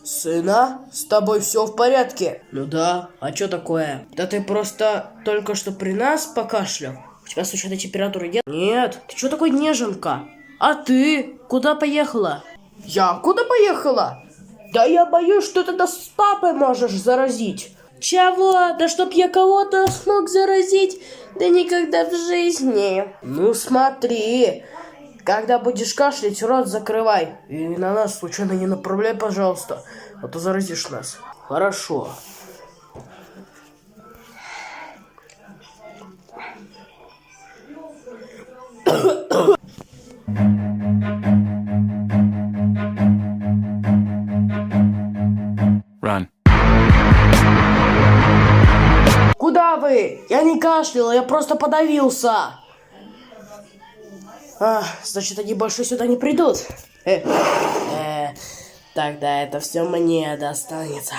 Сына, с тобой все в порядке? Ну да, а что такое? Да ты просто только что при нас покашлял. У тебя случайно температуры нет? Нет, ты что такой неженка? А ты куда поехала? Я куда поехала? Да я боюсь, что ты нас с папой можешь заразить. Чего? Да чтоб я кого-то смог заразить? Да никогда в жизни. Ну смотри, когда будешь кашлять, рот закрывай. И на нас случайно не направляй, пожалуйста, а то заразишь нас. Хорошо. Run. Куда вы? Я не кашлял, я просто подавился. Значит, они больше сюда не придут. Тогда это все мне достанется.